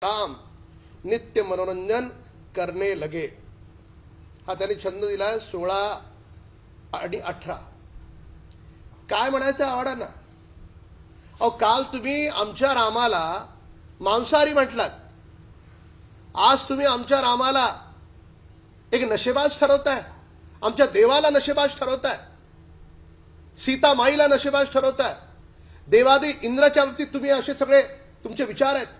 राम नित्य मनोरंजन करणे लगे. हा त्यांनी छंद दिलाय 16 आणि 18. काय म्हणायचं आवडांना? अहो, काल तुम्ही आमच्या रामाला मांसाहारी म्हटलात, आज तुम्ही आमच्या रामाला एक नशेबाज ठरवताय, आमच्या देवाला नशेबाज ठरवताय, सीतामाईला नशेबाज ठरवताय. देवादी इंद्राच्या बाबतीत तुम्ही असे सगळे तुमचे विचार आहेत.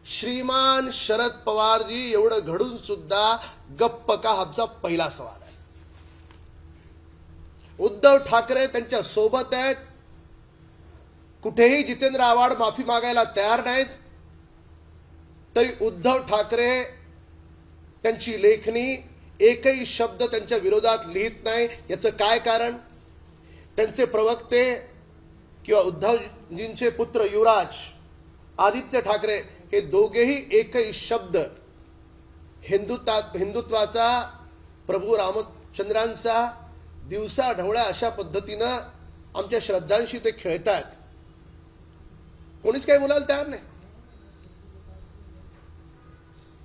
श्रीमान शरद पवारजी एवढं घडून सुद्धा गप्प का, आमचा पहिला सवाल आहे. उद्धव ठाकरे त्यांच्या सोबत आहेत, कुठेही जितेंद्र आव्हाड माफी मागायला तयार नाहीत, तरी उद्धव ठाकरे त्यांची लेखणी एकही शब्द त्यांच्या विरोधात लिहित नाही. याचं काय कारण? त्यांचे प्रवक्ते किंवा उद्धवजींचे पुत्र युवराज आदित्य ठाकरे हे दोघेही एकही शब्द हिंदुत्वाचा, प्रभू रामचंद्रांचा दिवसा ढवळ्या अशा पद्धतीनं आमच्या श्रद्धांशी ते खेळतात. कोणीच काही बोलायला तयार नाही.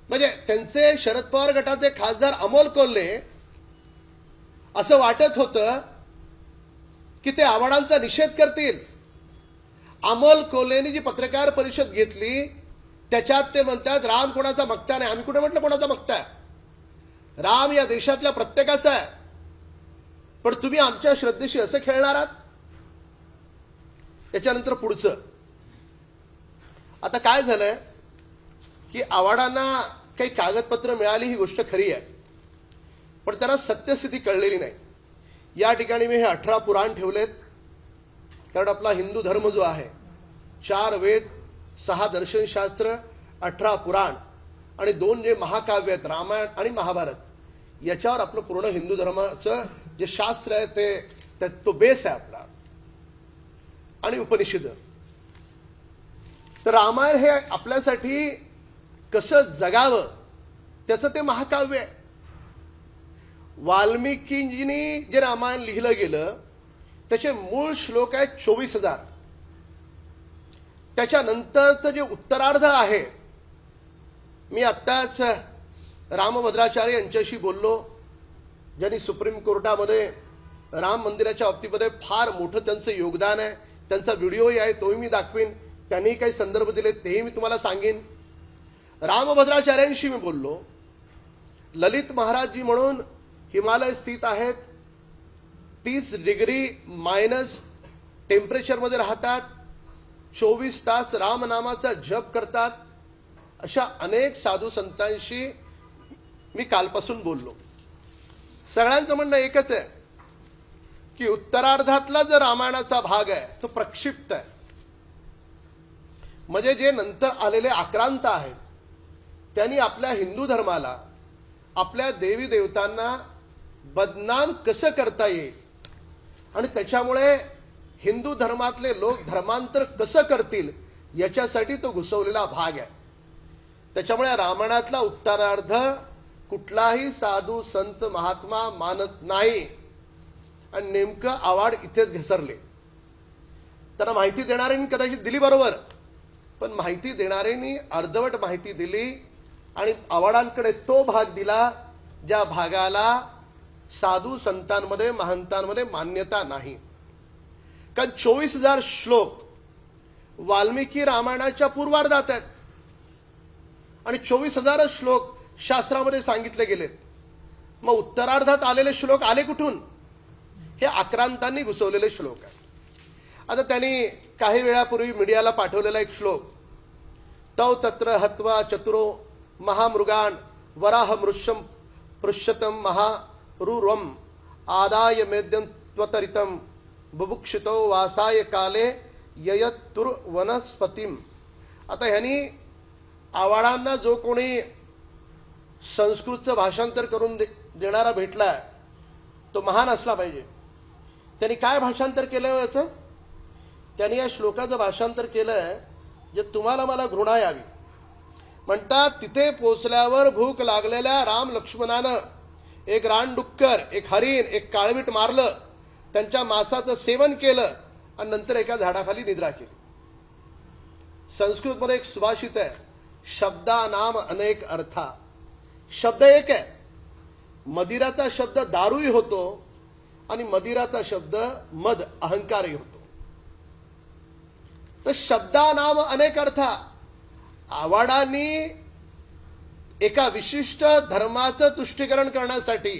म्हणजे त्यांचे शरद पवार गटाचे खासदार अमोल कोल्हे असं वाटत होतं की ते आव्हाडांचा निषेध करतील. अमोल कोल्हेनी जी पत्रकार परिषद घेतली त्याच्यात ते म्हणतात राम कोणाचा मक्ता नाही. आम्ही कुठे म्हटलं कोणाचा मक्ता आहे? राम या देशातल्या प्रत्येकाचा आहे. पण तुम्ही आमच्या श्रद्धेशी असं खेळणार आहात. त्याच्यानंतर पुढचं आता काय झालंय की आव्हाडांना काही कागदपत्र मिळाली, ही गोष्ट खरी आहे, पण त्यांना सत्यस्थिती कळलेली नाही. या ठिकाणी मी हे 18 पुराण ठेवलेत, कारण आपला हिंदू धर्म जो आहे 4 वेद, 6 दर्शनशास्त्र, 18 पुराण आणि 2 जे महाकाव्य आहेत रामायण आणि महाभारत, याच्यावर आपलं पूर्ण हिंदू धर्माचं जे शास्त्र आहे तो बेस आहे आपला. आणि उपनिषद. तर रामायण हे आपल्यासाठी कसं जगावं त्याचं ते महाकाव्य आहे. वाल्मिकींनी जे रामायण लिहिलं गेलं त्याचे मूळ श्लोक आहेत 24,000. त्याच्यानंतरचं जे उत्तरार्ध आहे, मी आत्ताच रामभद्राचार्य यांच्याशी बोललो, ज्यांनी सुप्रीम कोर्टामध्ये राम मंदिराच्या बाबतीमध्ये फार मोठं त्यांचं योगदान आहे. त्यांचा व्हिडिओही आहे, तोही मी दाखवीन. त्यांनी काही संदर्भ दिले तेही मी तुम्हाला सांगेन. रामभद्राचार्यांशी मी बोललो. ललित महाराजजी म्हणून हिमालय स्थित आहेत, 30 डिग्री मायनस टेम्परेचरमध्ये राहतात, 24 तास रामनामाचा जप करतात. अशा अनेक साधू संतांशी मी कालपासून बोललो. सगळ्यांचं म्हणणं एकच आहे की उत्तरार्धातला जो रामायणाचा भाग आहे तो प्रक्षिप्त आहे. म्हणजे जे नंतर आलेले आक्रांत आहेत त्यांनी आपल्या हिंदू धर्माला, आपल्या देवी देवतांना बदनाम कसं करता येईल आणि त्याच्यामुळे हिंदू धर्मातले लोक धर्मांतर कसं करतील याच्यासाठी तो घुसवलेला भाग आहे. त्याच्यामुळे रामायणातला उत्तरार्ध कुठलाही साधू संत महात्मा मानत नाही. आणि नेमकं आव्हाड इथेच घसरले. त्यांना माहिती देणाऱ्यांनी कदाचित दिली बरोबर, पण माहिती देणाऱ्यांनी अर्धवट माहिती दिली आणि आव्हाडांकडे तो भाग दिला ज्या भागाला साधू संतांमध्ये, महंतांमध्ये मान्यता नाही. कारण 24,000 श्लोक वाल्मिकी रामायणाच्या पूर्वार्धात आहेत आणि 24,000 श्लोक शास्त्रामध्ये सांगितले गेलेत. मग उत्तरार्धात आलेले श्लोक आले कुठून? हे आक्रांतांनी घुसवलेले श्लोक आहेत. आता त्यांनी काही वेळापूर्वी मीडियाला पाठवलेला एक श्लोक, तौ तत्र हत्वा चतुरो महामृगान वराह मृष्यम पृष्यतम महारुरम आदाय मेद्यम त्वतरितम बुभुक्षितो वासाय काले ययतुर वनस्पतीम. आता ह्यांनी आव्हाडांना जो कोणी संस्कृतचं भाषांतर करून देणारा भेटलाय तो महान असला पाहिजे. त्यांनी काय भाषांतर केलं याचं? त्यांनी या श्लोकाचं भाषांतर केलंय जे तुम्हाला मला घृणा यावी. म्हणतात, तिथे पोचल्यावर भूक लागलेल्या राम लक्ष्मणानं एक रानडुक्कर, एक हरिण, एक काळवीट मारलं, त्यांच्या मांसाचं सेवन केलं आणि नंतर एका झाडाखाली निद्रा केली. संस्कृतमध्ये एक सुभाषित आहे, शब्दानाम अनेक अर्था. शब्द एक आहे. मदिराचा शब्द दारूही होतो आणि मदिराचा शब्द मद अहंकारही होतो. तर शब्दानाम अनेक अर्था. आवाडांनी एका विशिष्ट धर्माचं तुष्टीकरण करण्यासाठी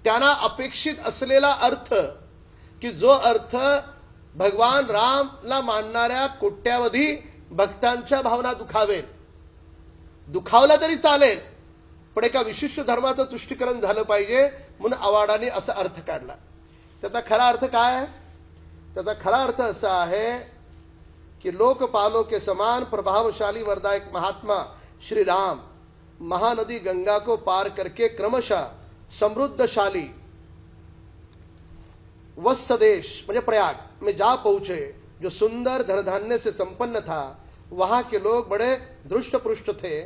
त्यांना अपेक्षित असलेला अर्थ, की जो अर्थ भगवान रामला मानणाऱ्या कोट्यावधी भक्तांच्या भावना दुखावला तरी चालेल, पण एका विशिष्ट धर्माचं तुष्टीकरण झालं पाहिजे म्हणून आवाडाने असा अर्थ काढला. त्याचा खरा अर्थ काय आहे? त्याचा खरा अर्थ असा आहे की लोकपालों के समान प्रभावशाली वरदायक महात्मा श्री राम महानदी गंगा को पार करके क्रमशः समृद्धशाली वत्सदेश म्हणजे प्रयाग में जा पहुंचे, जो सुंदर धनधान्य से संपन्न था. वहां के लोग बड़े धृष्टपुष्ट थे.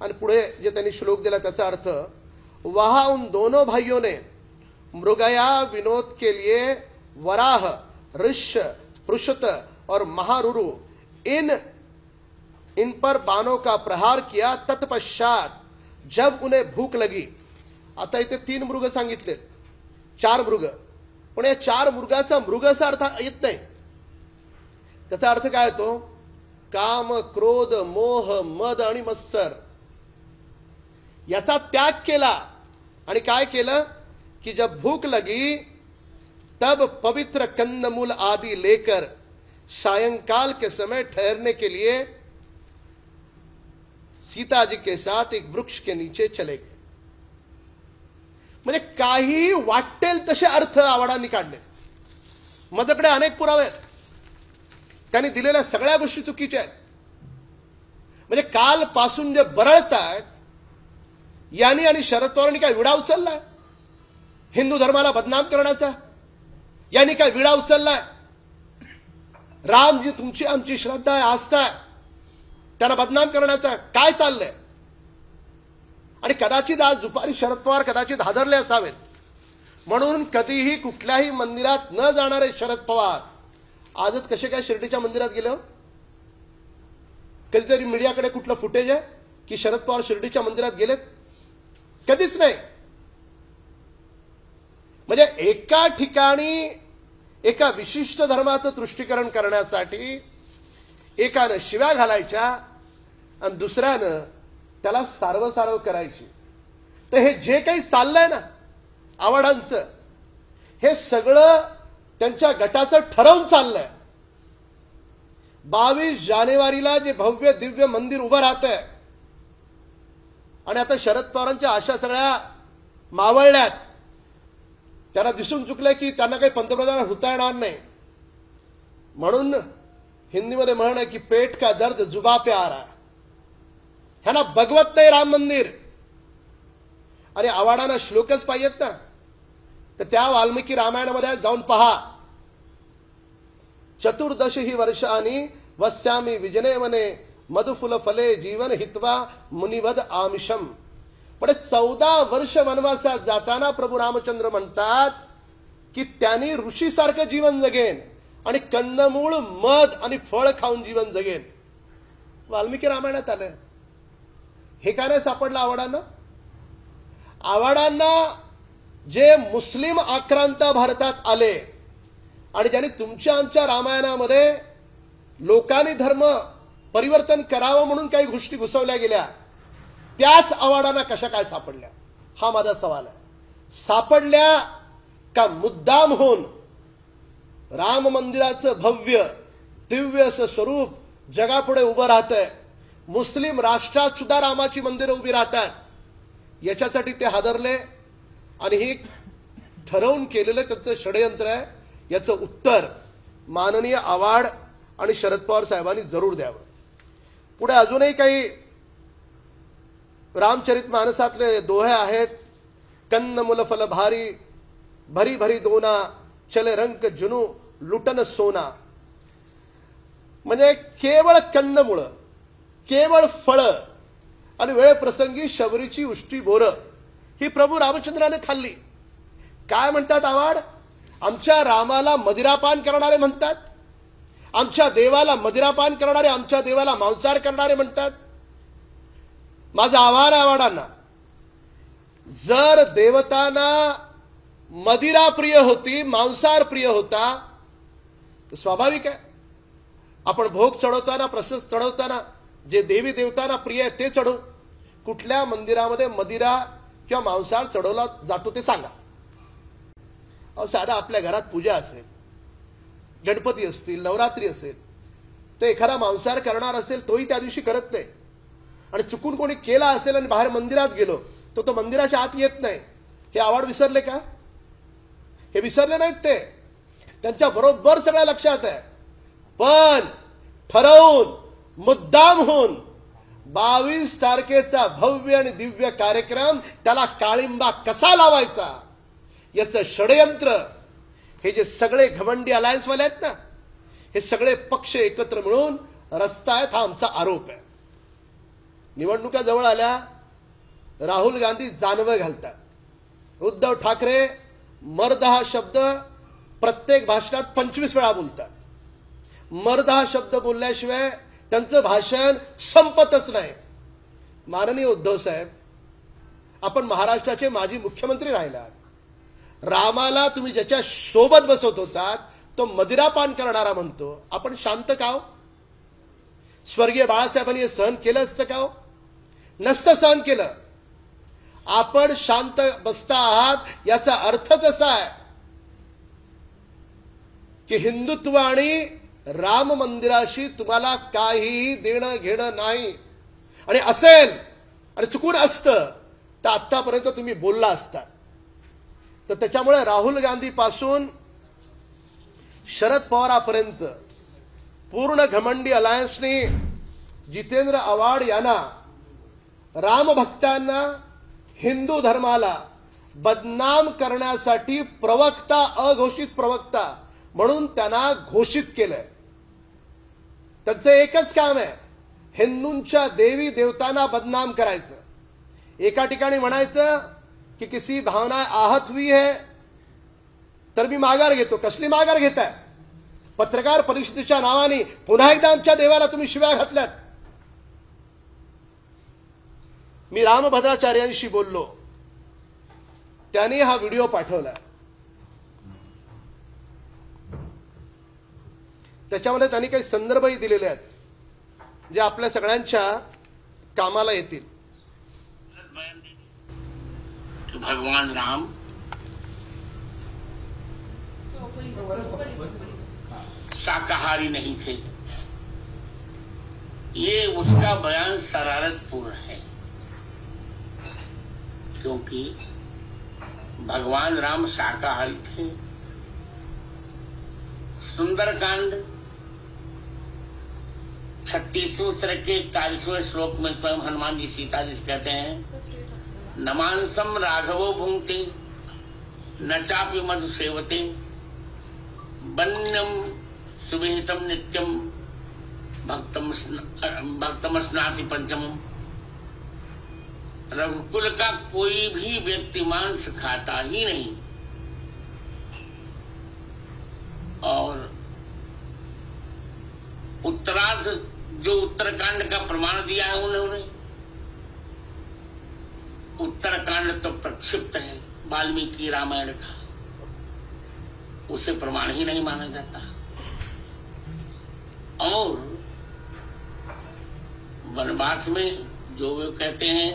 आणि पुढे जे त्यांनी श्लोक दिला त्याचा अर्थ, वहां उन दोनों भाइयों ने मृगया विनोद के लिए वराह, ऋष्य, पृषत और महारुरु इन पर बाणों का प्रहार किया. तत्पश्चात जब उन्हें भूक लगी. आता इथे 3 मृग सांगितले, 4 मृग, पण या 4 मृगाचा मृगाचा अर्थ येत नाही. त्याचा अर्थ काय होतो? काम, क्रोध, मोह, मद आणि मत्सर याचा त्याग केला. आणि काय केलं की जब भूक लगी तब पवित्र कंदमूल आदि लेकर सायंकाल के समय ठहरने के लिए सीता जी के साथ एक वृक्ष के नीचे चले गए. म्हणजे काही वाटेल तसे अर्थ आवाडांनी काढले. माझ्याकडे अनेक पुरावे आहेत. त्यांनी दिलेल्या सगळ्या गोष्टी चुकीच्या आहेत. म्हणजे कालपासून जे बरळतायत यांनी आणि शरद पवारांनी काय विडा उचललाय? हिंदू धर्माला बदनाम करण्याचा यांनी काय विडा उचललाय? राम जी तुमची आमची श्रद्धा आहे, आस्था आहे, त्यांना बदनाम करण्याचा काय चाललंय? आणि कदाचित आज दुपारी शरद पवार कदाचित हादरले असावेत म्हणून कधीही कुठल्याही मंदिरात न जाणारे शरद पवार आजच कसे काय शिर्डीच्या मंदिरात गेले? कधीतरी मीडियाकडे कुठलं फुटेज आहे की शरद पवार शिर्डीच्या मंदिरात गेलेत? कधीच नाही. म्हणजे एका ठिकाणी एका विशिष्ट धर्माचं तुष्टीकरण करण्यासाठी एकानं शिव्या घालायच्या आणि दुसऱ्यानं त्याला सारवं करायची. तर हे जे काही चाललंय ना आवाडांचं, हे सगळं त्यांच्या गटाचं ठरवून चाललंय. 22 जानेवारीला जे भव्य दिव्य मंदिर उभं राहतंय आणि आता शरद पवारांच्या आशा सगळ्या मावळल्यात. त्यांना दिसून चुकलंय की त्यांना काही पंतप्रधान होता येणार नाही. म्हणून हिंदीमध्ये म्हण आहे की पेट का दर्द जुबा पे आ रहा है. ह्यांना बघवत नाही राम मंदिर. आणि आवाडांना श्लोकच पाहिजेत ना, तर त्या वाल्मिकी रामायणामध्ये जाऊन पहा. चतुर्दशी वर्षांनी वस्यामी विजने वने मधुफुल फले जीवन हित्वा मुनिवद आमिषम. पण 14 वर्ष वनवासात जाताना प्रभू रामचंद्र म्हणतात की त्यांनी ऋषीसारखं जीवन जगेन आणि कंदमूळ, मध आणि फळ खाऊन जीवन जगेन. वाल्मिकी रामायणात आलं. हे काय नाही सापडलं आवाडांना? आवाडांना जे मुस्लिम आक्रांत भारतात आले आणि ज्यांनी तुमच्या आमच्या रामायणामध्ये लोकांनी धर्म परिवर्तन करावं म्हणून काही गोष्टी घुसवल्या गेल्या, त्याच आवाडांना कशा काय सापडल्या? हा माझा सवाल आहे. सापडल्या का मुद्दाम होऊन राम मंदिराचं भव्य दिव्य असं स्वरूप जगापुढे उभं राहतंय? मुस्लिम राष्ट्रात सुद्धा रामाची मंदिरं उभी राहतात. याच्यासाठी ते हादरले आणि ही ठरवून केलेलं त्याचं षडयंत्र आहे. याचं उत्तर माननीय आवाड आणि शरद पवार साहेबांनी जरूर द्यावं. पुढे अजूनही काही रामचरित मानसातले दोहे आहेत. कंदमूल फल भारी भरी भरी दोना चले रंक जुनू लुटन सोना. म्हणजे केवळ कंदमुळ, केवळ फळं आणि वेळप्रसंगी शबरीची उष्टी बोरं ही प्रभू रामचंद्राने खाल्ली. काय म्हणतात आवाड? आमच्या रामाला मदिरापान करणारे म्हणतात. आमच्या देवाला मदिरापान करणारे, आमच्या देवाला मांसाहार करणारे म्हणतात. माझं आव्हान आहे आवाडांना, जर देवतांना मदिरा प्रिय होती, मांसाहार प्रिय होता, तर स्वाभाविक आहे आपण भोग चढवताना, प्रसाद चढवताना जे देवी देवतांना प्रिय आहे ते चढवू. कुठल्या मंदिरामध्ये मदिरा किंवा मांसाहार चढवला जातो ते सांगा. अहो, साधा आपल्या घरात पूजा असेल, गणपती असतील, नवरात्री असेल, तर एखादा मांसाहार करणार असेल तोही त्या दिवशी करत नाही. आणि चुकून कोणी केला असेल आणि बाहेर मंदिरात गेलो तो मंदिराच्या आत येत नाही. हे आवाड विसरले का? हे विसरले नाहीत ते, त्यांच्या बरोबर सगळ्या लक्षात आहे. पण ठरवून मुद्दाम होऊन 22 तारखेचा भव्य आणि दिव्य कार्यक्रम त्याला काळिंबा कसा लावायचा याचं षडयंत्र हे जे सगळे घमंडी अलायन्सवाले आहेत ना, हे सगळे पक्ष एकत्र मिळून रचतायत, हा आमचा आरोप आहे. निवडणुका जवळ आल्या, राहुल गांधी जानवं घालतात. उद्धव ठाकरे मर्द हा शब्द प्रत्येक भाषणात 25 वेळा बोलतात. मर्द हा शब्द बोलल्याशिवाय त्यांचं भाषण संपतच नाही. माननीय उद्धव साहेब, आपण महाराष्ट्राचे माजी मुख्यमंत्री राहिलात. रामाला तुम्ही ज्याच्या सोबत बसवत होतात तो मदिरापान करणारा म्हणतो, आपण शांत का हो? स्वर्गीय बाळासाहेबांनी हे सहन केलं असतं का हो? नसतं सहन केलं. आपण शांत बसता आहात याचा अर्थच असा आहे की हिंदुत्व आणि राम मंदिराशी तुम्हाला काहीही देणं घेणं नाही. आणि असेल आणि चुकून असतं तर आत्तापर्यंत तुम्ही बोलला असता. तर त्याच्यामुळे राहुल गांधी पासून शरद पवारापर्यंत पूर्ण घमंडी अलायन्सने जितेंद्र आव्हाड यांना, रामभक्तांना, हिंदू धर्माला बदनाम करण्यासाठी प्रवक्ता, अघोषित प्रवक्ता म्हणून त्यांना घोषित केलंय. त्यांचं एकच काम आहे, हिंदूंच्या देवी देवतांना बदनाम करायचं. एका ठिकाणी म्हणायचं की किसी भावना आहत हुई है तर मी माघार घेतो. कसली माघार घेताय? पत्रकार परिषदेच्या नावाने पुन्हा एकदा आमच्या देवाला तुम्ही शिव्या घातल्यात. मी रामभद्राचार्यांशी बोललो, त्यांनी हा व्हिडिओ पाठवला. त्याच्यामध्ये त्यांनी काही संदर्भही दिलेले आहेत जे आपल्या सगळ्यांच्या कामाला येतील. भगवान राम शाकाहारी नहीं थे, ये उसका बयान शरारतपूर्ण है. क्योंकि भगवान राम शाकाहारी थे. सुंदरकांड 36वें सर्ग के 41वें श्लोक में स्वयं हनुमान जी सीता जी से कहते हैं, न मांसम राघवो भुंक्ते न चापि मधु सेवते वन्यम सुविहितम नित्यम भक्तम स्नाति पंचमम. रघुकुल का कोई भी व्यक्ति मांस खाता ही नहीं. और उत्तरार्ध जो उत्तरकांड का प्रमाण दिया है उन्होंने, उत्तरकांड तो प्रक्षिप्त है वाल्मीकि रामायण का, उसे प्रमाण ही नहीं माना जाता. और वनवास में जो वे कहते हैं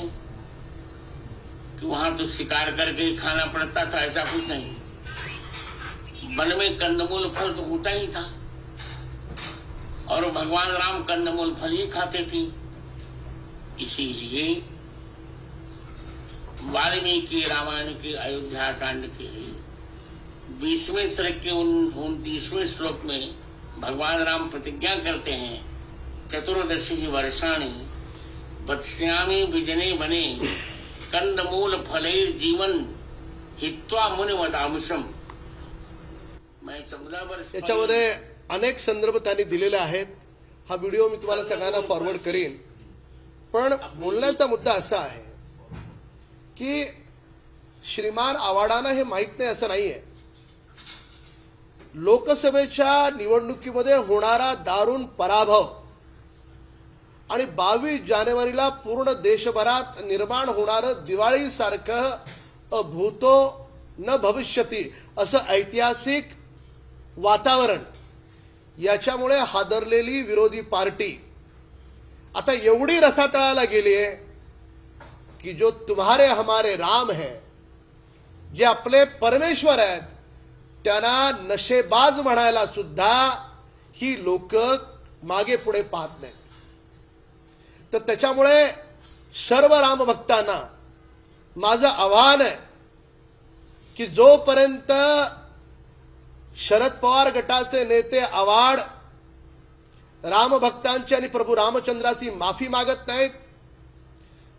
कि वहां तो शिकार करके ही खाना पड़ता था, ऐसा कुछ नहीं. वन में कंदमूल फल तो होता ही था और भगवान राम कंदमूल फल ही खाते थे. इसीलिए वाल्मीकि रामायण के अयोध्या कांड के 20वें सर्ग के 29वें श्लोक में भगवान राम प्रतिज्ञा करते हैं, चतुर्दशी वर्षाणि वत्स्यामि विजने वने कंदमूल फलैर जीवन हित्वा मुनिवदामुषम. मैं 14 वर्ष याच्यामध्ये अनेक संदर्भ त्यांनी दिलेले आहेत. हा व्हिडिओ मी तुम्हाला सगळ्यांना फॉरवर्ड करीन. पण बोलण्याचा मुद्दा असा आहे की श्रीमान आव्हाडांना हे माहित नाही असं नाहीये. लोकसभेच्या निवडणुकीमध्ये होणारा दारुण पराभव आणि 22 जानेवारीला पूर्ण देशभरात निर्माण होणारं दिवाळीसारखं भूतो न भविष्यती असं ऐतिहासिक वातावरण, याच्यामुळे हादरलेली विरोधी पार्टी आता एवढी रसातळाला गेली आहे की जो तुम्हारे हमारे राम है, जे आपले परमेश्वर आहेत, त्यांना नशेबाज म्हणायला सुद्धा ही लोक मागे पुढे पाहत नाहीत. तर त्याच्यामुळे सर्व रामभक्तांना माझं आव्हान आहे की जोपर्यंत शरद पवार गटाचे नेते आव्हाड रामभक्तांची आणि प्रभू रामचंद्राची माफी मागत नाहीत,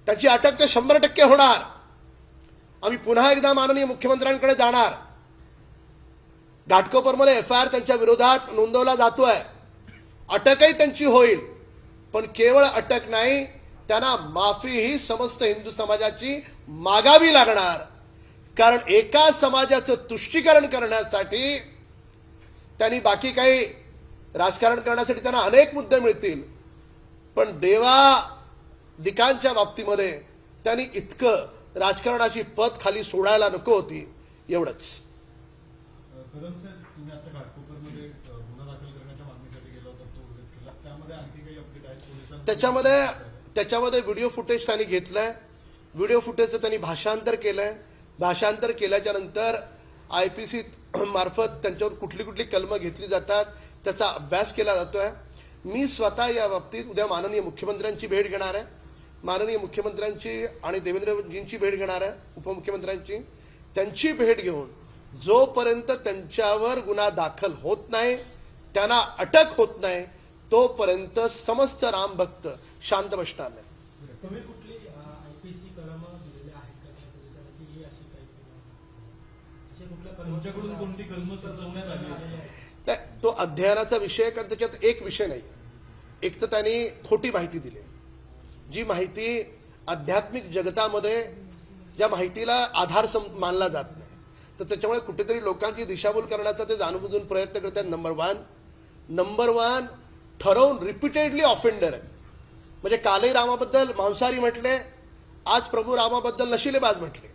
त्याची अटक तर 100% होणार. आम्ही पुन्हा एकदा माननीय मुख्यमंत्र्यांकडे जाणार. घाटकोपरमध्ये FIR त्यांच्या विरोधात नोंदवला जातोय, अटकही त्यांची होईल. पण केवळ अटक नाही, त्यांना माफीही समस्त हिंदू समाजाची मागावी लागणार. कारण एका समाजाचं तुष्टीकरण करण्यासाठी त्यांनी बाकी काही राजकारण करण्यासाठी त्यांना अनेक मुद्दे मिळतील, पण देवादिकांच्या बाबतीमध्ये त्यांनी इतकं राजकारणाची पद खाली सोडायला नको होती. एवढंच. कदम साहेब, तुम्ही आता घाटकोपरमध्ये गुन्हा दाखल करण्याच्या मागणीसाठी गेला होता, तो विरोध केला. त्यामध्ये आणखी काही अपडेट आहेत पोलिसांकडून? त्याच्यामध्ये व्हिडिओ फुटेज त्यांनी घेतलंय. व्हिडिओ फुटेजचं त्यांनी भाषांतर केलंय. भाषांतर केल्याच्या नंतर IPC मार्फत त्यांच्यावर कुठली कुठली कलमं घेतली जातात त्याचा अभ्यास केला जातोय. मी स्वतः या बाबतीत उद्या माननीय मुख्यमंत्र्यांची भेट घेणार आहे. माननीय मुख्यमंत्र्यांची आणि देवेंद्रजींची भेट घेणार आहे, उपमुख्यमंत्र्यांची. त्यांची भेट घेऊन जोपर्यंत त्यांच्यावर गुन्हा दाखल होत नाही, त्यांना अटक होत नाही, तोपर्यंत समस्त रामभक्त शांत बसणार नाही. तुम्ही कुठली IPC कलम दिलेली आहेत का पोलिसांना की ही अशी काही अशी कुठल्या तुमच्याकडून कोणती कलम सुचवण्यात आली आहे? तो अध्ययनाचा विषय, कारण त्याच्यात एक विषय नाही. एक तर त्यांनी खोटी माहिती दिली, जी माहिती आध्यात्मिक जगतामध्ये ज्या माहितीला आधार मानला जात नाही, तर त्याच्यामुळे कुठेतरी लोकांची दिशाभूल करण्याचा ते जाणूनबुजून प्रयत्न करतात. नंबर वन ठरवून रिपीटेडली ऑफेंडर आहे. म्हणजे कालही रामाबद्दल मांसाहारी म्हटले, आज प्रभू रामाबद्दल नशिलेबाज म्हटले.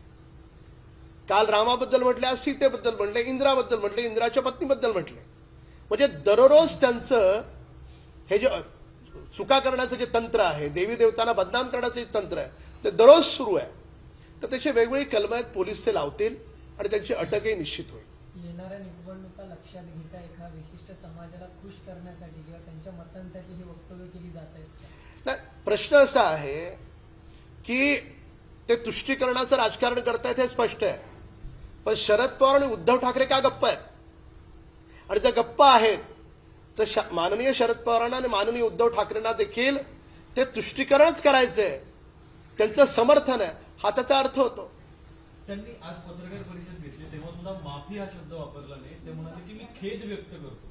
काल रामाबद्दल म्हटले, आज सीतेबद्दल म्हटले, इंद्राबद्दल म्हटले, इंद्राच्या पत्नीबद्दल म्हटले. म्हणजे दररोज त्यांचं हे जे चुका करण्याचं जे तंत्र आहे, देवी देवतांना बदनाम करण्याचं जे तंत्र आहे, ते दररोज सुरू आहे. तर त्याची वेगवेगळी कलमं आहेत, पोलीस ते लावतील आणि त्यांची अटकही निश्चित होईल. येणाऱ्या निवडणुका लक्षात घेता एका विशिष्ट समाजाला खुश करण्यासाठी किंवा त्यांच्या मतांसाठी ही वक्तव्य केली जात आहेत? नाही, प्रश्न असा आहे की ते तुष्टीकरणाचं राजकारण करतायत हे स्पष्ट आहे. पण शरद पवार आणि उद्धव ठाकरे का गप्प आहेत? आणि जर गप्प आहेत तर माननीय शरद पवारांना आणि माननीय उद्धव ठाकरेंना देखील ते तुष्टीकरणच करायचंय, त्यांचं समर्थन आहे, हा त्याचा अर्थ होतो. त्यांनी आज पत्रकार परिषद घेतली तेव्हा सुद्धा माफी हा शब्द वापरला नाही. ते म्हणाले की मी खेद व्यक्त करतो.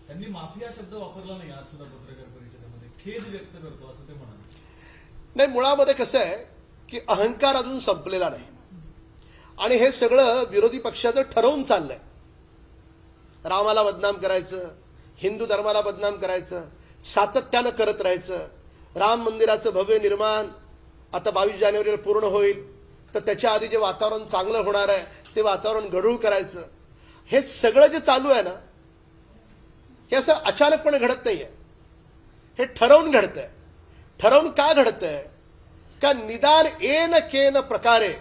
त्यांनी माफी हा शब्द वापरला नाही आज सुद्धा पत्रकार परिषदेमध्ये. खेद व्यक्त करतो असं ते म्हणाले. नाही, मुळामध्ये कसं आहे की अहंकार अजून संपलेला नाही आणि हे सगळं विरोधी पक्षाचं ठरवून चाललंय. रामाला बदनाम करायचं, हिंदू धर्माला बदनाम करायचं, सातत्यानं करत राहायचं. राम मंदिराचं भव्य निर्माण आता 22 जानेवारीला पूर्ण होईल, तर त्याच्या आधी जे वातावरण चांगलं होणार आहे ते वातावरण गढूळ करायचं. हे सगळं जे चालू आहे ना, हे असं अचानकपणे घडत नाहीये, हे ठरवून घडतंय. ठरवून का घडतंय? का निदान एन केन प्रकारे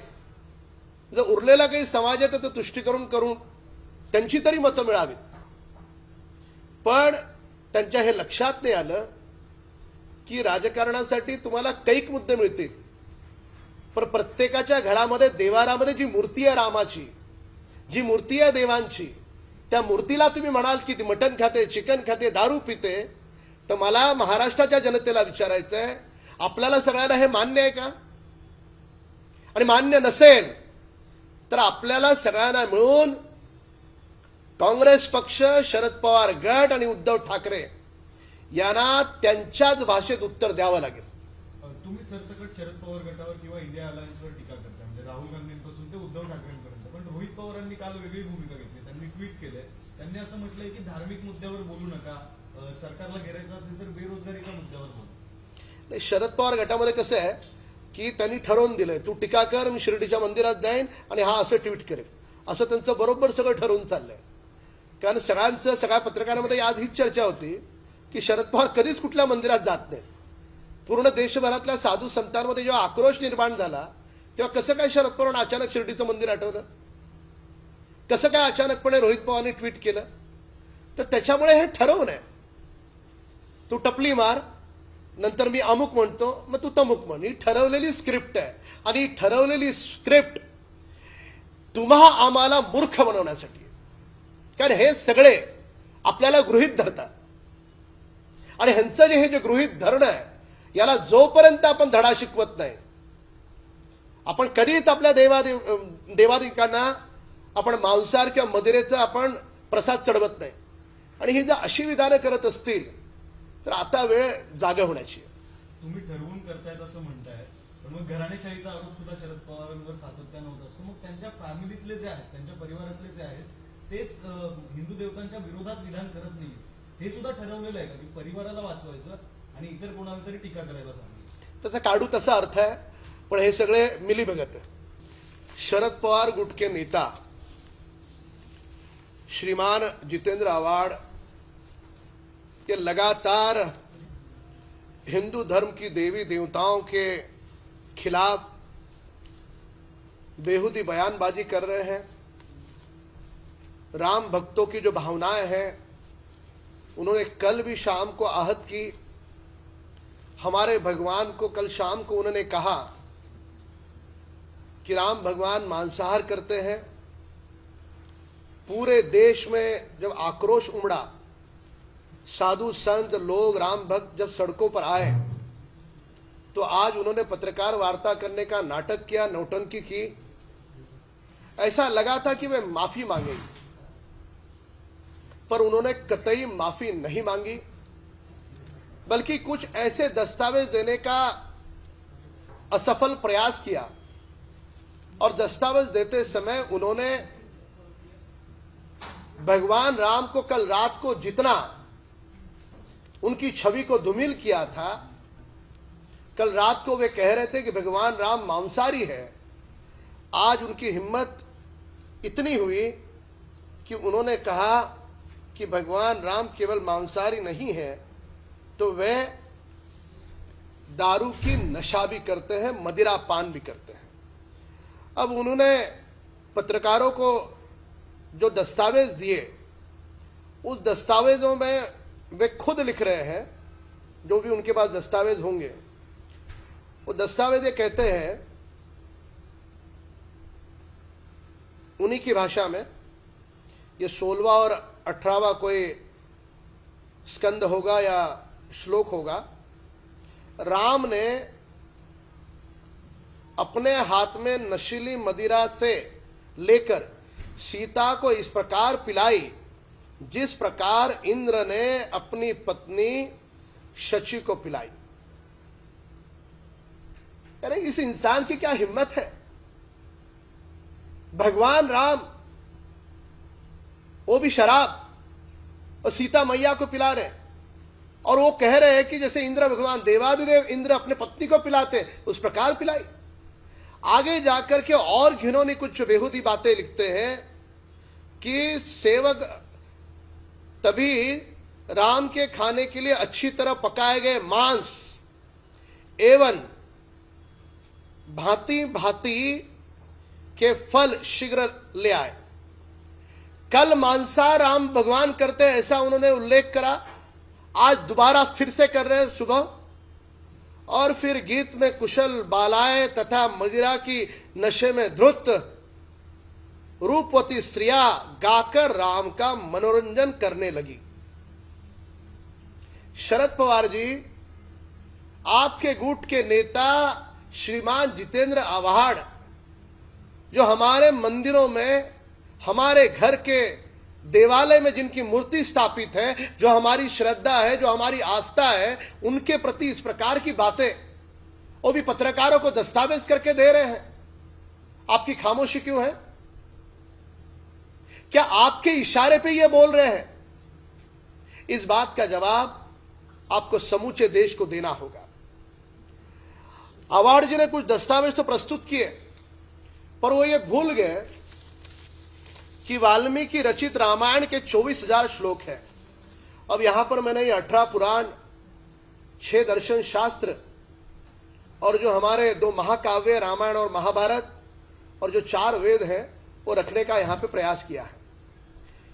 जर उरलेला काही समाज आहे तर तो तुष्टीकरण करून त्यांची तरी मतं मिळावीत. पण त्यांच्या हे लक्षात नाही आलं की राजकारणासाठी तुम्हाला कैक मुद्दे मिळतील, पण प्रत्येकाच्या घरामध्ये देवारामध्ये जी मूर्ती आहे रामाची, जी मूर्ती आहे देवांची, त्या मूर्तीला तुम्ही म्हणाल की ती मटण खाते, चिकन खाते, दारू पिते, तर मला महाराष्ट्राच्या जनतेला विचारायचंय, आपल्याला सगळ्यांना हे मान्य आहे का? आणि मान्य नसेल तर आपल्याला सगळ्यांना मिळून काँग्रेस पक्ष, शरद पवार गट आणि उद्धव ठाकरे यांना त्यांच्याच भाषेत उत्तर द्यावं लागेल. तुम्ही सरसकट शरद पवार गटावर किंवा इंडिया अलायन्सवर टीका करता, म्हणजे राहुल गांधींपासून ते उद्धव ठाकरेंपर्यंत. पण रोहित पवारांनी काल वेगळी भूमिका घेतली. त्यांनी ट्विट केलंय त्यांनी असं म्हटलंय की धार्मिक मुद्द्यावर बोलू नका, सरकारला घेरायचं असेल तर बेरोजगारीच्या मुद्द्यावर बोलू. नाही, शरद पवार गटामध्ये कसं आहे की त्यांनी ठरवून दिलंय, तू टीका कर, मी शिर्डीच्या मंदिरात जाईन आणि हा असं ट्विट करेल, असं त्यांचं बरोबर सगळं ठरवून चाललंय. कारण सगळ्या पत्रकारांमध्ये आज हीच चर्चा होती की शरद पवार कधीच कुठल्या मंदिरात जात नाहीत. पूर्ण देशभरातल्या साधू संतांमध्ये जेव्हा आक्रोश निर्माण झाला तेव्हा कसं काय शरद पवारांना अचानक शिर्डीचं मंदिर आठवलं, कसं काय अचानकपणे रोहित पवारांनी ट्विट केलं. तर त्याच्यामुळे हे ठरवून आहे, तू टपली मार, नंतर मी अमुक म्हणतो, मग तू तमुक म्हण. ही ठरवलेली स्क्रिप्ट आहे आणि ही ठरवलेली स्क्रिप्ट तुम्हा आम्हाला मूर्ख बनवण्यासाठी आहे. कारण हे सगळे आपल्याला गृहीत धरतात आणि ह्यांचं हे गृहीत धरणं आहे, याला जोपर्यंत आपण धडा शिकवत नाही, आपण कधीच आपल्या देवादिकांना आपण मांसाहार किंवा मदिरेचं आपण प्रसाद चढवत नाही. आणि ही जर अशी विधानं करत असतील तर आता वेळ जागा होण्याची आहे. तुम्ही ठरवून करतायत असं म्हणताय, पण मग घराणेशाहीचा आरोप सुद्धा शरद पवारांवर सातत्यानं होत असतो. मग त्यांच्या फॅमिलीतले जे आहेत, त्यांच्या परिवारातले जे आहेत, तेच हिंदू देवतांच्या विरोधात विधान करत नाही, हे सुद्धा ठरवलेलं आहे का की परिवाराला वाचवायचं आणि इतर कोणाला तरी टीका करायला सांगायचं? त्याचा काढू तसा अर्थ आहे, पण हे सगळे मिलीभगत आहे. शरद पवार गुट के नेता श्रीमान जितेंद्र आव्हाड के लगातार हिंदू धर्म की देवी देवताओं के खिलाफ बेहुदी बयानबाजी कर रहे हैं. राम भक्तों की जो भावनाएं हैं, उन्होंने कल भी शाम को आहत की. हमारे भगवान को कल शाम को उन्होंने कहा कि राम भगवान मांसाहार करते हैं. पूरे देश में जब आक्रोश उमड़ा, साधु संत लोग राम भक्त जब सड़कों पर आए, तो आज उन्होंने पत्रकार वार्ता करने का नाटक किया, नौटंकी की. ऐसा लगा था कि वे माफी मांगेंगे, पर उन्होंने कतई माफी नहीं मांगी, बल्कि कुछ ऐसे दस्तावेज देने का असफल प्रयास किया. और दस्तावेज देते समय उन्होंने भगवान राम को कल रात को जितना उनकी छवि को धूमिल किया था, कल रात को वे कह रहे थे कि भगवान राम मांसाहारी है. आज उनकी हिम्मत इतनी हुई कि उन्होंने कहा कि भगवान राम केवल मांसाहारी नहीं है, तो वे दारू की नशा भी करते हैं, मदिरा पान भी करते हैं. अब उन्होंने पत्रकारों को जो दस्तावेज दिए, उस दस्तावेजों में वे खुद लिख रहे हैं, जो भी उनके पास दस्तावेज होंगे, वो दस्तावेज ये कहते हैं उन्हीं की भाषा में, ये 16वां और 18वां कोई स्कंद होगा या श्लोक होगा. राम ने अपने हाथ में नशीली मदिरा से लेकर सीता को इस प्रकार पिलाई जिस प्रकार इंद्र ने अपनी पत्नी शची को पिलाई. अरे इस इंसान की क्या हिम्मत है. भगवान राम वो भी शराब और सीता मैया को पिला रहे, और वो कह रहे हैं कि जैसे इंद्र भगवान देवादिदेव इंद्र अपने पत्नी को पिलाते उस प्रकार पिलाई. आगे जाकर के और घिनौनी कुछ बेहुदी बातें लिखते हैं कि सेवक तभी राम के खाने के लिए अच्छी तरह पकाए गए मांस एवं भांति भांति के फल शीघ्र ले आए. कल मांसाहार राम भगवान करते हैं ऐसा उन्होंने उल्लेख करा, आज दोबारा फिर से कर रहे हैं सुबह. और फिर गीत में कुशल बालाएं तथा मदिरा की नशे में धुत रूपवती स्त्रियां गाकर राम का मनोरंजन करने लगी. शरद पवार जी, आपके गुट के नेता श्रीमान जितेंद्र आव्हाड, जो हमारे मंदिरों में, हमारे घर के देवालय में जिनकी मूर्ति स्थापित है, जो हमारी श्रद्धा है, जो हमारी आस्था है, उनके प्रति इस प्रकार की बातें वो भी पत्रकारों को दस्तावेज करके दे रहे हैं. आपकी खामोशी क्यों है? क्या आपके इशारे पे ये बोल रहे हैं? इस बात का जवाब आपको समूचे देश को देना होगा। अवार्ड जी ने कुछ दस्तावेज तो प्रस्तुत किए, पर वो ये भूल गए कि वाल्मीकि रचित रामायण के 24,000 श्लोक हैं। अब यहां पर मैंने ये 18 पुराण, 6 दर्शन शास्त्र और जो हमारे 2 महाकाव्य रामायण और महाभारत और जो 4 वेद हैं वो रखने का यहां पे प्रयास किया है,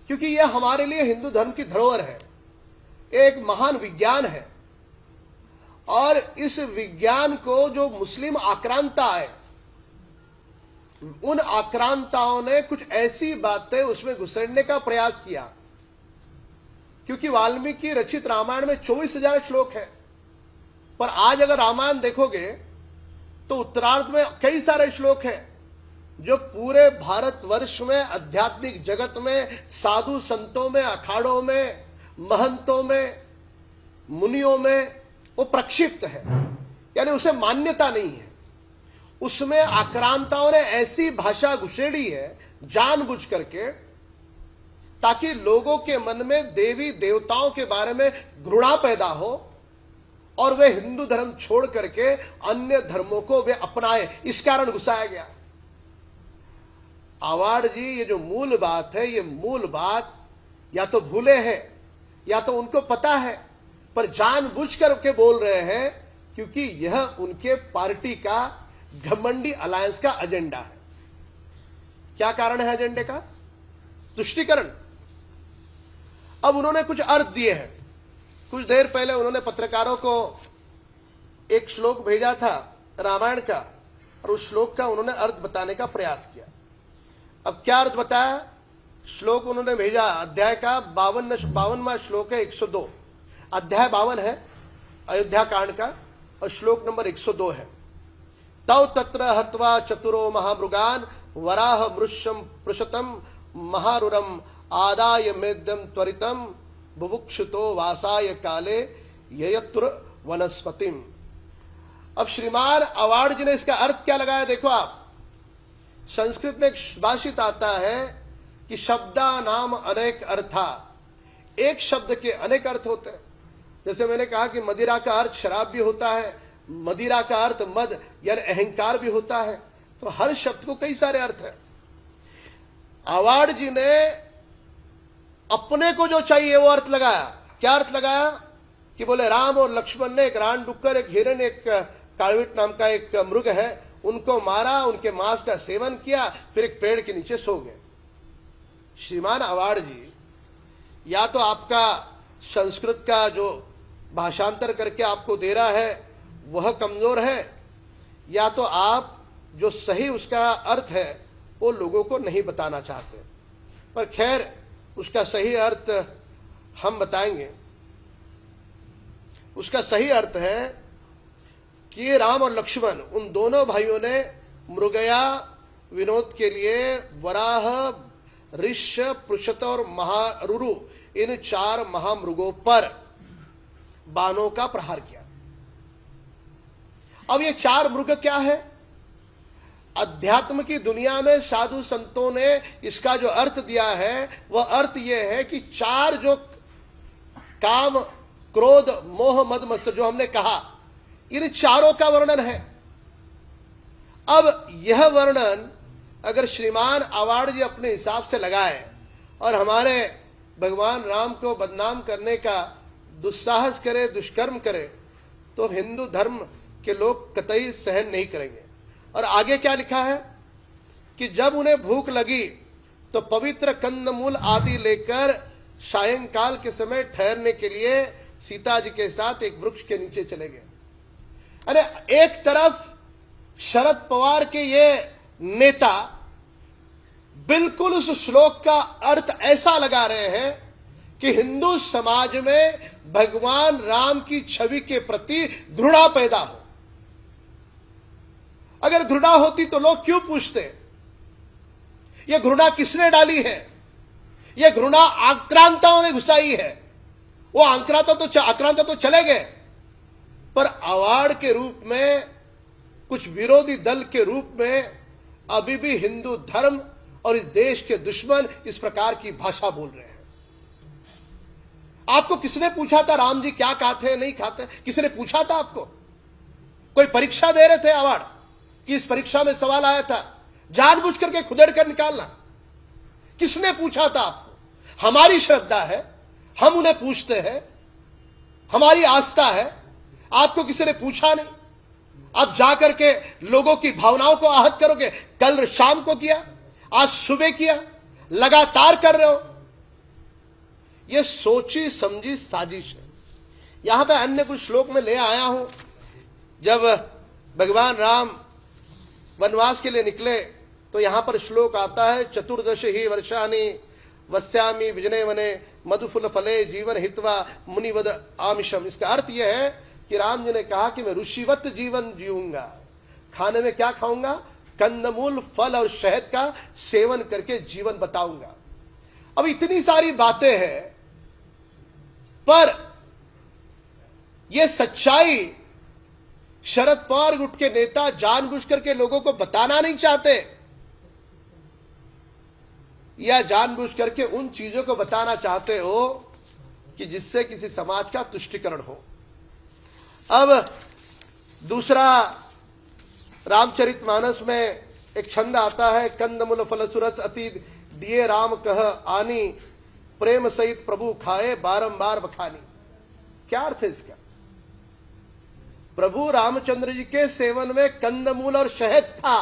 क्योंकि यह हमारे लिए हिंदू धर्म की धरोहर है, एक महान विज्ञान है। और इस विज्ञान को जो मुस्लिम आक्रांता है, उन आक्रांताओं ने कुछ ऐसी बातें उसमें घुसेड़ने का प्रयास किया, क्योंकि वाल्मीकि रचित रामायण में 24,000 श्लोक है। पर आज अगर रामायण देखोगे तो उत्तरार्ध में कई सारे श्लोक हैं जो पूरे भारतवर्ष में, आध्यात्मिक जगत में, साधु संतों में, अखाड़ों में, महंतों में, मुनियों में वो प्रक्षिप्त है, यानी उसे मान्यता नहीं है। उसमें आक्रांताओं ने ऐसी भाषा घुसेड़ी है जानबूझ करके, ताकि लोगों के मन में देवी देवताओं के बारे में घृणा पैदा हो और वे हिंदू धर्म छोड़ करके अन्य धर्मों को वे अपनाएं। इस कारण घुसाया गया। अवार्ड जी, ये जो मूल बात है, ये मूल बात या तो भूले हैं या तो उनको पता है, पर जानबूझ करके बोल रहे हैं, क्योंकि यह उनके पार्टी का घमंडी अलायंस का एजेंडा है। क्या कारण है एजेंडे का? तुष्टीकरण। अब उन्होंने कुछ अर्थ दिए हैं। कुछ देर पहले उन्होंने पत्रकारों को एक श्लोक भेजा था रामायण का, और उस श्लोक का उन्होंने अर्थ बताने का प्रयास किया। अब क्या अर्थ बताया? श्लोक उन्होंने भेजा अध्याय का 52वां श्लोक है, 102। अध्याय 52 है अयोध्या कांड का, और श्लोक नंबर 102 है। तौ तत्र हत्वा चतुरो महामृगान वराह मृष्यम पृषतम महारुरम आदाय मेद्यम त्वरितम बुभुक्षुतो वासाय काले ययत्र वनस्पतिम। अब श्रीमान अवार्ड जी ने इसका अर्थ क्या लगाया, देखो आप। संस्कृत में एक सुभाषित आता है कि शब्दा नाम अनेक अर्था। एक शब्द के अनेक अर्थ होते हैं। जैसे मैंने कहा कि मदिरा का अर्थ शराब भी होता है, मदिरा का अर्थ मद यानी अहंकार भी होता है। तो हर शब्द को कई सारे अर्थ हैं। अवार्ड जी ने अपने को जो चाहिए वो अर्थ लगाया। क्या अर्थ लगाया? कि बोले राम और लक्ष्मण ने एक रान डुक्कर, एक हिरन, एक कालविट नाम का एक मृग है, उनको मारा, उनके मांस का सेवन किया, फिर एक पेड़ के नीचे सो गए। श्रीमान अवार्ड जी, या तो आपका संस्कृत का जो भाषांतर करके आपको दे रहा है वह कमजोर है, या तो आप जो सही उसका अर्थ है वो लोगों को नहीं बताना चाहते। पर खैर, उसका सही अर्थ हम बताएंगे। उसका सही अर्थ है कि राम और लक्ष्मण, उन दोनों भाइयों ने मृगया विनोद के लिए वराह, ऋष्य, पृषत और महारुरु, इन 4 महामृगों पर बाणों का प्रहार किया। अब ये 4 मृग क्या है? अध्यात्म की दुनिया में साधु संतों ने इसका जो अर्थ दिया है वह अर्थ यह है कि 4 जो काम, क्रोध, मोह, मद, मत्सर जो हमने कहा, इन 4 का वर्णन है। अब यह वर्णन अगर श्रीमान अवार्ड जी अपने हिसाब से लगाए और हमारे भगवान राम को बदनाम करने का दुस्साहस करे, दुष्कर्म करे, तो हिंदू धर्म के लोग कतई सहन नहीं करेंगे। और आगे क्या लिखा है कि जब उन्हें भूख लगी तो पवित्र कंदमूल आदि लेकर सायंकाल के समय ठहरने के लिए सीता जी के साथ एक वृक्ष के नीचे चले गए। अरे एक तरफ शरद पवार के ये नेता बिल्कुल उस श्लोक का अर्थ ऐसा लगा रहे हैं कि हिंदू समाज में भगवान राम की छवि के प्रति घृणा पैदा हो। अगर घृणा होती तो लोग क्यों पूछते? यह घृणा किसने डाली है? यह घृणा आक्रांताओं ने घुसाई है। वो आक्रांता तो चले गए, पर अवार्ड के रूप में, कुछ विरोधी दल के रूप में अभी भी हिंदू धर्म और इस देश के दुश्मन इस प्रकार की भाषा बोल रहे हैं। आपको किसने पूछा था राम जी क्या खाते हैं नहीं खाते? किसने पूछा था आपको? कोई परीक्षा दे रहे थे अवार्ड कि इस परीक्षा में सवाल आया था, जानबूझ करके खुदेड़ कर निकालना? किसने पूछा था आपको? हमारी श्रद्धा है, हम उन्हें पूछते हैं, हमारी आस्था है, आपको किसी ने पूछा नहीं। आप जाकर के लोगों की भावनाओं को आहत करोगे। कल शाम को किया, आज सुबह किया, लगातार कर रहे हो। यह सोची समझी साजिश है। यहां पर अन्य कुछ श्लोक में ले आया हूं। जब भगवान राम वनवास के लिए निकले तो यहां पर श्लोक आता है, चतुर्दश ही वर्षानि वस्यामि विजने वने मधुफुल फले जीवन हित्वा मुनिवद आमिषम। इसका अर्थ यह है कि राम जी ने कहा कि मैं ऋषिवत जीवन जीऊंगा। खाने में क्या खाऊंगा? कंदमूल, फल और शहद का सेवन करके जीवन बताऊंगा। अब इतनी सारी बातें हैं, पर यह सच्चाई शरद पवार गुट के नेता जानबूझ करके लोगों को बताना नहीं चाहते, या जानबूझ करके उन चीजों को बताना चाहते हो कि जिससे किसी समाज का तुष्टिकरण हो। अब दूसरा, रामचरितमानस में एक छंद आता है, कंदमूल फल सुरस अति दिए राम कह आनी, प्रेम सहित प्रभु खाए बारंबार बखानी। क्या अर्थ है इसका? प्रभु रामचंद्र जी के सेवन में कंदमूल और शहद था।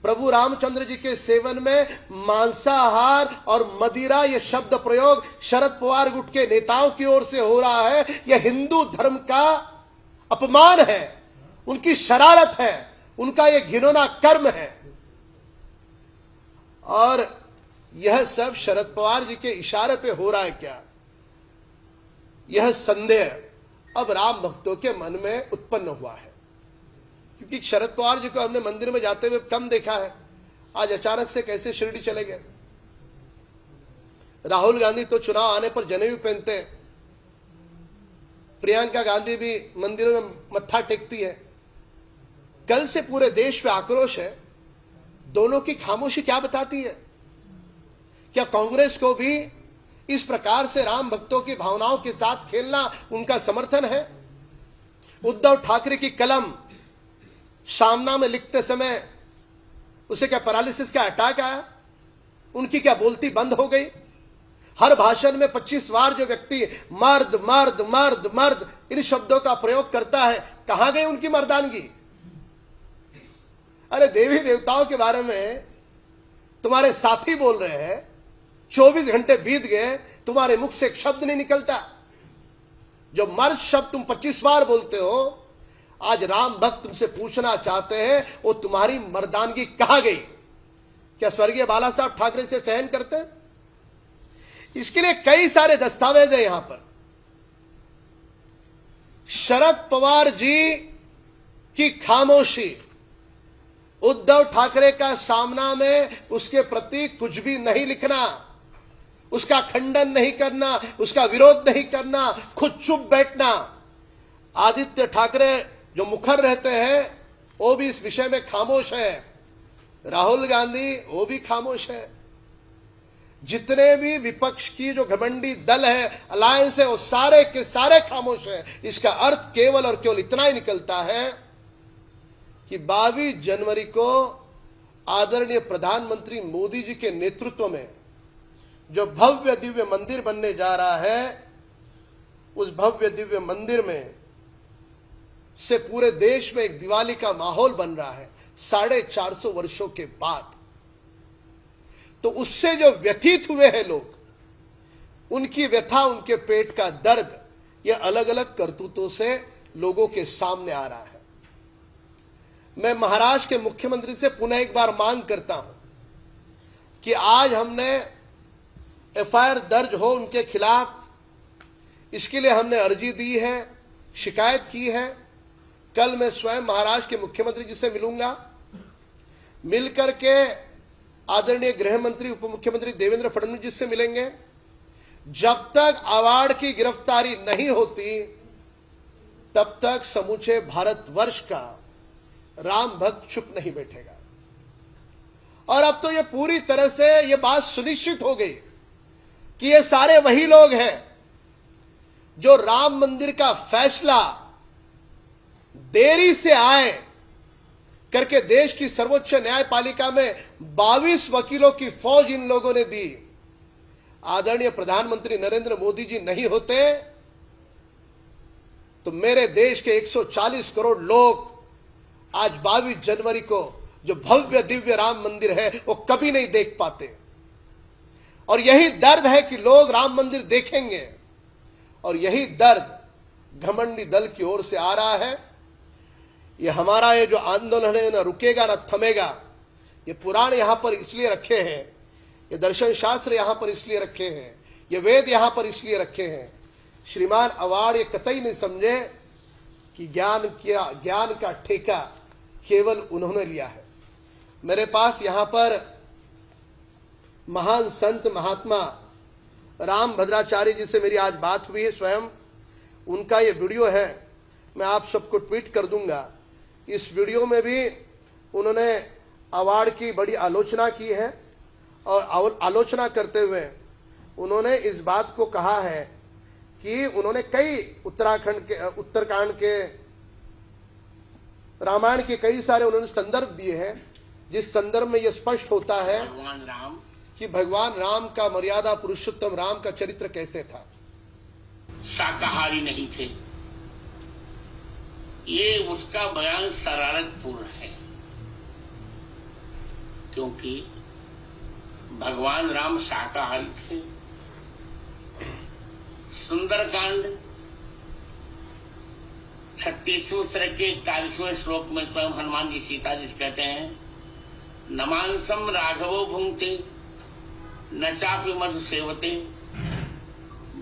प्रभु रामचंद्र जी के सेवन में मांसाहार और मदिरा, यह शब्द प्रयोग शरद पवार गुट के नेताओं की ओर से हो रहा है। यह हिंदू धर्म का अपमान है, उनकी शरारत है, उनका यह घिनौना कर्म है। और यह सब शरद पवार जी के इशारे पे हो रहा है क्या? यह संदेह अब राम भक्तों के मन में उत्पन्न हुआ है, क्योंकि शरद पवार जी को हमने मंदिर में जाते हुए कम देखा है। आज अचानक से कैसे शिरडी चले गए? राहुल गांधी तो चुनाव आने पर जनेऊ पहनते हैं, प्रियंका गांधी भी मंदिरों में मत्था टेकती है। कल से पूरे देश में आक्रोश है। दोनों की खामोशी क्या बताती है? क्या कांग्रेस को भी इस प्रकार से राम भक्तों की भावनाओं के साथ खेलना उनका समर्थन है? उद्धव ठाकरे की कलम सामना में लिखते समय उसे क्या पैरालिसिस का अटैक आया? उनकी क्या बोलती बंद हो गई? हर भाषण में 25 बार जो व्यक्ति मर्द मर्द मर्द मर्द इन शब्दों का प्रयोग करता है, कहां गई उनकी मर्दानगी? अरे देवी देवताओं के बारे में तुम्हारे साथी बोल रहे हैं, 24 घंटे बीत गए, तुम्हारे मुख से एक शब्द नहीं निकलता। जो मर्द शब्द तुम 25 बार बोलते हो, आज राम भक्त तुमसे पूछना चाहते हैं, वो तुम्हारी मर्दानगी कहां गई? क्या स्वर्गीय बाला साहब ठाकरे से सहन करते? इसके लिए कई सारे दस्तावेज हैं यहां पर। शरद पवार जी की खामोशी, उद्धव ठाकरे का सामना में उसके प्रति कुछ भी नहीं लिखना, उसका खंडन नहीं करना, उसका विरोध नहीं करना, खुद चुप बैठना। आदित्य ठाकरे जो मुखर रहते हैं वो भी इस विषय में खामोश है। राहुल गांधी वो भी खामोश है। जितने भी विपक्ष की जो घमंडी दल है, अलायंस है, वो सारे के सारे खामोश है। इसका अर्थ केवल और केवल इतना ही निकलता है कि 22 जनवरी को आदरणीय प्रधानमंत्री मोदी जी के नेतृत्व में जो भव्य दिव्य मंदिर बनने जा रहा है, उस भव्य दिव्य मंदिर में से पूरे देश में एक दिवाली का माहौल बन रहा है 450 वर्षों के बाद। तो उससे जो व्यथित हुए हैं लोग, उनकी व्यथा, उनके पेट का दर्द, यह अलग अलग करतूतों से लोगों के सामने आ रहा है। मैं महाराष्ट्र के मुख्यमंत्री से पुनः एक बार मांग करता हूं कि आज हमने एफआईआर दर्ज हो उनके खिलाफ, इसके लिए हमने अर्जी दी है, शिकायत की है। कल मैं स्वयं महाराष्ट्र के मुख्यमंत्री जी से मिलूंगा, मिलकर के आदरणीय गृह मंत्री उप मुख्यमंत्री देवेंद्र फडणवीस जी से मिलेंगे। जब तक अवार्ड की गिरफ्तारी नहीं होती, तब तक समूचे भारतवर्ष का राम भक्त चुप नहीं बैठेगा। और अब तो ये पूरी तरह से ये बात सुनिश्चित हो गई कि ये सारे वही लोग हैं जो राम मंदिर का फैसला देरी से आए करके देश की सर्वोच्च न्यायपालिका में 22 वकीलों की फौज इन लोगों ने दी। आदरणीय प्रधानमंत्री नरेंद्र मोदी जी नहीं होते तो मेरे देश के 140 करोड़ लोग आज 22 जनवरी को जो भव्य दिव्य राम मंदिर है वो कभी नहीं देख पाते। और यही दर्द है कि लोग राम मंदिर देखेंगे, और यही दर्द घमंडी दल की ओर से आ रहा है। ये हमारा ये जो आंदोलन है न रुकेगा न थमेगा। ये पुराण यहां पर इसलिए रखे हैं, ये दर्शन शास्त्र यहां पर इसलिए रखे हैं, ये वेद यहां पर इसलिए रखे हैं। श्रीमान अवार्ड ये कतई नहीं समझे कि ज्ञान का ठेका केवल उन्होंने लिया है। मेरे पास यहां पर महान संत महात्मा राम भद्राचार्य जी से मेरी आज बात हुई है, स्वयं उनका ये वीडियो है, मैं आप सबको ट्वीट कर दूंगा। इस वीडियो में भी उन्होंने अवार्ड की बड़ी आलोचना की है, और आलोचना करते हुए उन्होंने इस बात को कहा है कि उन्होंने कई उत्तरकांड के रामायण के कई सारे उन्होंने संदर्भ दिए हैं, जिस संदर्भ में यह स्पष्ट होता है कि भगवान राम का मर्यादा पुरुषोत्तम राम का चरित्र कैसे था। शाकाहारी नहीं थे, ये उसका बयान शरारतपूर्ण है, क्योंकि भगवान राम शाकाहारी थे। सुंदरकांड 36वें सर्ग के 41वें श्लोक में स्वयं हनुमान जी सीता जी से कहते हैं, न मांसम राघवो भुंक्ते न चापि मधु सेवते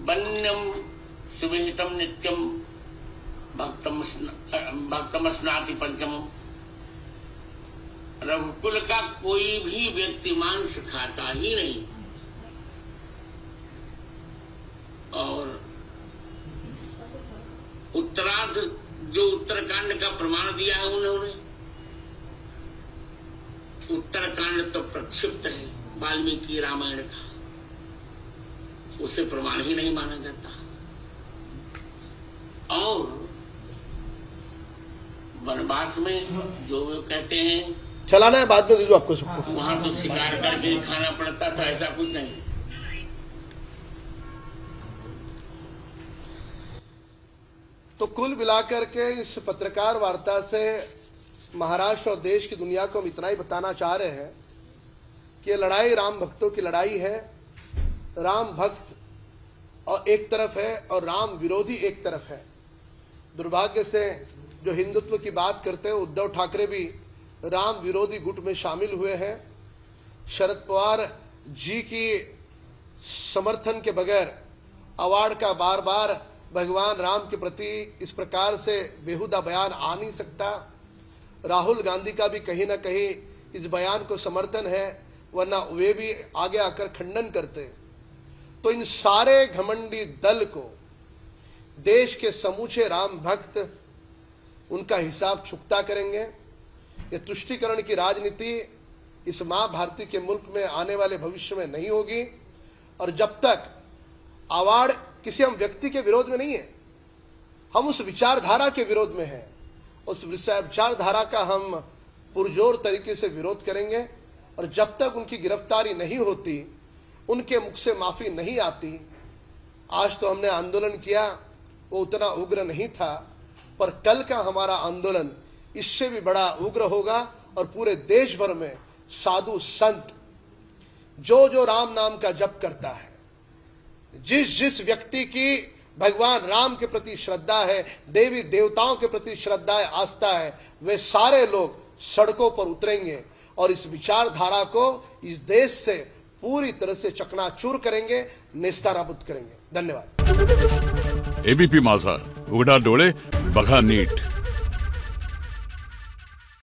वन्यम सुविहितम नित्यम भक्तम स्नाति पंचम। रघुकुल का कोई भी व्यक्ति मांस खाता ही नहीं। और उत्तरार्ध जो उत्तरकांड का प्रमाण दिया है उन्होंने, उत्तरकांड तो प्रक्षिप्त है वाल्मीकि रामायण का, उसे प्रमाण ही नहीं माना जाता। और वनवास में जो वे कहते हैं चलाना है, बाद में दे दो आपको सबको, वहां तो शिकार करके खाना पड़ता था, ऐसा कुछ नहीं। तो कुल मिलाकर के इस पत्रकार वार्ता से महाराष्ट्र और देश की दुनिया को हम इतना ही बताना चाह रहे हैं कि ये लड़ाई राम भक्तों की लड़ाई है। राम भक्त और एक तरफ है और राम विरोधी एक तरफ है। दुर्भाग्य से जो हिंदुत्व की बात करते हैं उद्धव ठाकरे भी राम विरोधी गुट में शामिल हुए हैं। शरद पवार जी की समर्थन के बगैर अवार्ड का बार बार भगवान राम के प्रति इस प्रकार से बेहुदा बयान आ नहीं सकता। राहुल गांधी का भी कहीं ना कहीं इस बयान को समर्थन है, वरना वे भी आगे आकर खंडन करते। तो इन सारे घमंडी दल को देश के समूचे राम भक्त उनका हिसाब चुकता करेंगे। ये तुष्टीकरण की राजनीति इस मां भारती के मुल्क में आने वाले भविष्य में नहीं होगी। और जब तक अवार्ड किसी हम व्यक्ति के विरोध में नहीं है, हम उस विचारधारा के विरोध में हैं। उस विचारधारा का हम पुरजोर तरीके से विरोध करेंगे। और जब तक उनकी गिरफ्तारी नहीं होती, उनके मुख से माफी नहीं आती। आज तो हमने आंदोलन किया, वो उतना उग्र नहीं था, पर कल का हमारा आंदोलन इससे भी बड़ा उग्र होगा। और पूरे देश भर में साधु संत जो जो राम नाम का जप करता है, जिस जिस व्यक्ति की भगवान राम के प्रति श्रद्धा है, देवी देवताओं के प्रति श्रद्धा है, आस्था है, वे सारे लोग सड़कों पर उतरेंगे और इस विचारधारा को इस देश से पूरी तरह से चकनाचूर करेंगे, नेस्तानाबूद करेंगे। धन्यवाद। एबीपी माझा, उघडा डोळे बघा नीट।